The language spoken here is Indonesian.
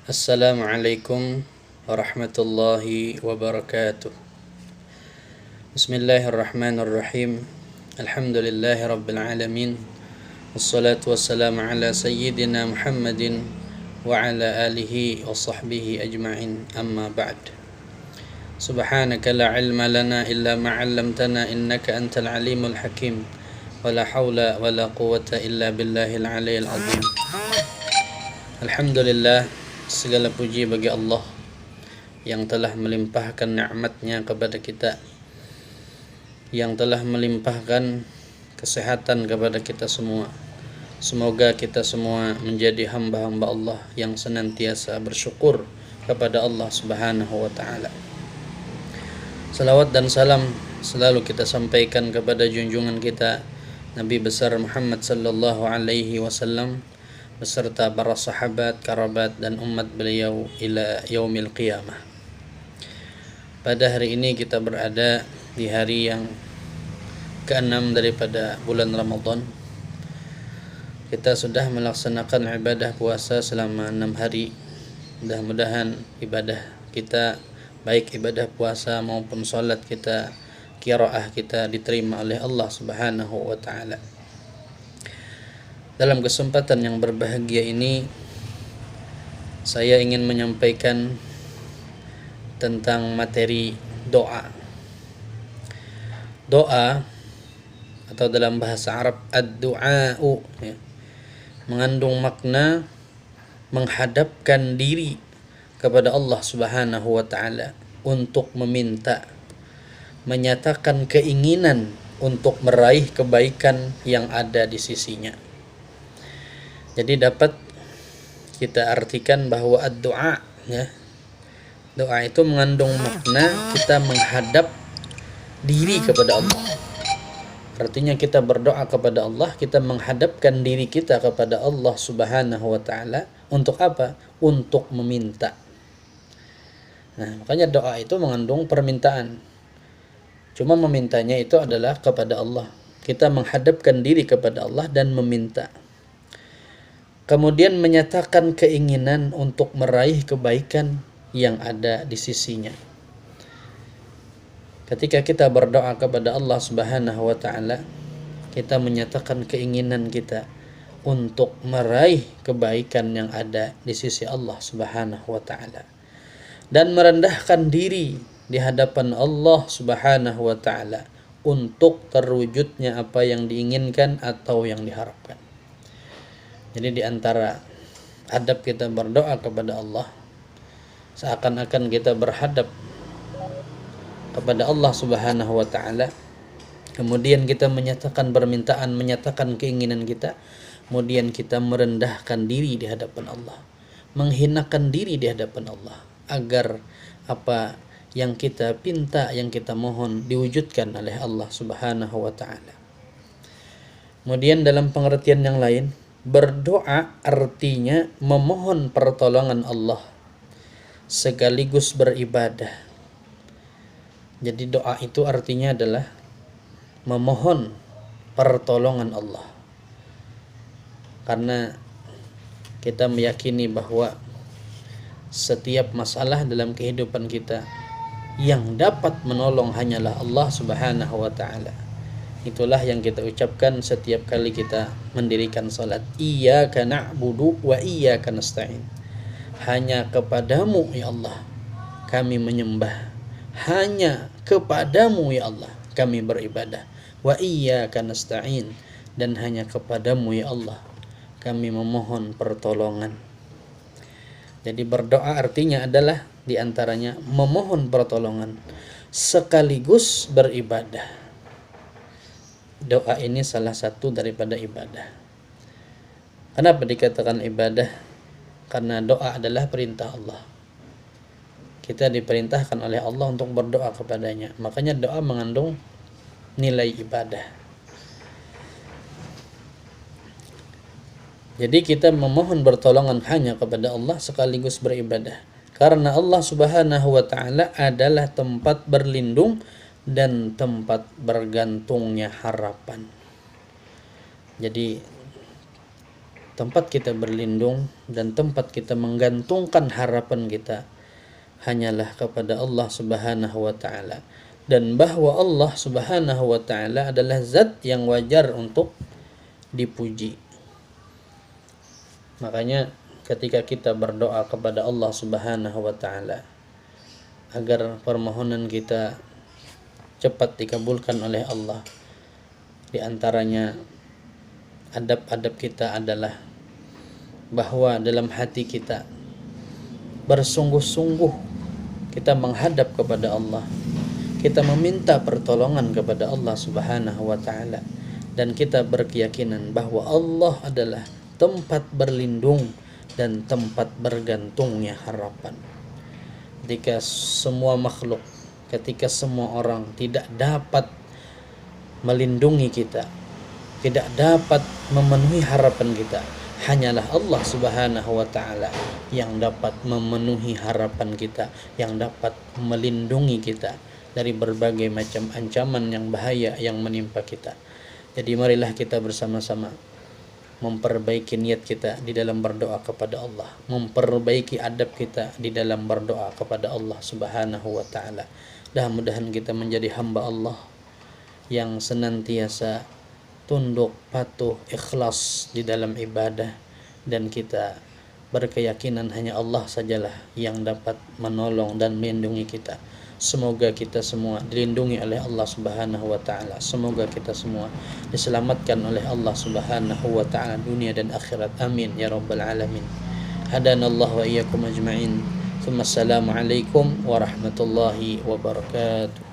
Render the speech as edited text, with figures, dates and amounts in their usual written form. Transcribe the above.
Assalamualaikum warahmatullahi wabarakatuh. Bismillahirrahmanirrahim. Alhamdulillahi rabbil alamin. Wassalatu wassalamu ala sayyidina Muhammadin wa ala alihi wa sahbihi ajma'in. Amma ba'd. Subhanaka la ilma lana illa ma 'allamtana innaka antal alimul hakim. Wa la haula wa la quwwata illa billahil aliyyil azim. Alhamdulillah, segala puji bagi Allah yang telah melimpahkan nikmat-Nya kepada kita, yang telah melimpahkan kesehatan kepada kita semua. Semoga kita semua menjadi hamba-hamba Allah yang senantiasa bersyukur kepada Allah Subhanahu wa taala. Salawat dan salam selalu kita sampaikan kepada junjungan kita Nabi besar Muhammad sallallahu alaihi wasallam beserta para sahabat, kerabat dan umat beliau ila yaumil qiyamah. Pada hari ini kita berada di hari yang ke-6 daripada bulan Ramadan. Kita sudah melaksanakan ibadah puasa selama 6 hari. Mudah-mudahan ibadah kita, baik ibadah puasa maupun salat kita, qiraah kita diterima oleh Allah Subhanahu wa taala. Dalam kesempatan yang berbahagia ini, saya ingin menyampaikan tentang materi doa. Doa atau dalam bahasa Arab ad-du'a'u ya, mengandung makna menghadapkan diri kepada Allah Subhanahu wa taala untuk meminta, menyatakan keinginan untuk meraih kebaikan yang ada di sisinya. Jadi dapat kita artikan bahwa ad-du'a ya. Doa itu mengandung makna kita menghadap diri kepada Allah. Artinya kita berdoa kepada Allah, kita menghadapkan diri kita kepada Allah Subhanahu wa taala untuk apa? Untuk meminta. Nah, makanya doa itu mengandung permintaan. Cuma memintanya itu adalah kepada Allah. Kita menghadapkan diri kepada Allah dan meminta. Kemudian menyatakan keinginan untuk meraih kebaikan yang ada di sisinya. Ketika kita berdoa kepada Allah Subhanahu wa taala, kita menyatakan keinginan kita untuk meraih kebaikan yang ada di sisi Allah Subhanahu wa taala dan merendahkan diri di hadapan Allah Subhanahu wa taala untuk terwujudnya apa yang diinginkan atau yang diharapkan. Jadi di antara adab kita berdoa kepada Allah, seakan-akan kita berhadap kepada Allah Subhanahu wa taala. Kemudian kita menyatakan permintaan, menyatakan keinginan kita, kemudian kita merendahkan diri di hadapan Allah, menghinakan diri di hadapan Allah agar apa yang kita pinta, yang kita mohon diwujudkan oleh Allah Subhanahu wa taala. Kemudian dalam pengertian yang lain, berdoa artinya memohon pertolongan Allah sekaligus beribadah. Jadi doa itu artinya adalah memohon pertolongan Allah. Karena kita meyakini bahwa setiap masalah dalam kehidupan kita yang dapat menolong hanyalah Allah Subhanahu wa taala. Itulah yang kita ucapkan setiap kali kita mendirikan salat. Iyyaka na'budu wa iyyaka nasta'in. Hanya kepadamu ya Allah kami menyembah. Hanya kepadamu ya Allah kami beribadah. Wa iyyaka nasta'in. Dan hanya kepadamu ya Allah kami memohon pertolongan. Jadi berdoa artinya adalah diantaranya memohon pertolongan sekaligus beribadah. Doa ini salah satu daripada ibadah. Kenapa dikatakan ibadah? Karena doa adalah perintah Allah. Kita diperintahkan oleh Allah untuk berdoa kepadanya. Makanya doa mengandung nilai ibadah. Jadi kita memohon pertolongan hanya kepada Allah sekaligus beribadah. Karena Allah Subhanahu wa taala adalah tempat berlindung dan tempat bergantungnya harapan. Jadi tempat kita berlindung dan tempat kita menggantungkan harapan kita hanyalah kepada Allah Subhanahu wa taala, dan bahwa Allah Subhanahu wa taala adalah zat yang wajar untuk dipuji. Makanya ketika kita berdoa kepada Allah Subhanahu wa taala agar permohonan kita cepat dikabulkan oleh Allah, di antaranya adab-adab kita adalah bahwa dalam hati kita bersungguh-sungguh kita menghadap kepada Allah, kita meminta pertolongan kepada Allah Subhanahu wa taala, dan kita berkeyakinan bahwa Allah adalah tempat berlindung dan tempat bergantungnya harapan. Ketika semua makhluk, ketika semua orang tidak dapat melindungi kita, tidak dapat memenuhi harapan kita, hanyalah Allah Subhanahu wa taala yang dapat memenuhi harapan kita, yang dapat melindungi kita dari berbagai macam ancaman yang bahaya yang menimpa kita. Jadi marilah kita bersama-sama memperbaiki niat kita di dalam berdoa kepada Allah, memperbaiki adab kita di dalam berdoa kepada Allah Subhanahu wa taala. Dan mudah-mudahan kita menjadi hamba Allah yang senantiasa tunduk, patuh, ikhlas di dalam ibadah, dan kita berkeyakinan hanya Allah sajalah yang dapat menolong dan melindungi kita. Semoga kita semua dilindungi oleh Allah Subhanahu wa taala. Semoga kita semua diselamatkan oleh Allah Subhanahu wa taala dunia dan akhirat. Amin ya rabbal alamin. Hadanallahu wa iyyakum ajma'in. Assalamualaikum warahmatullahi wabarakatuh.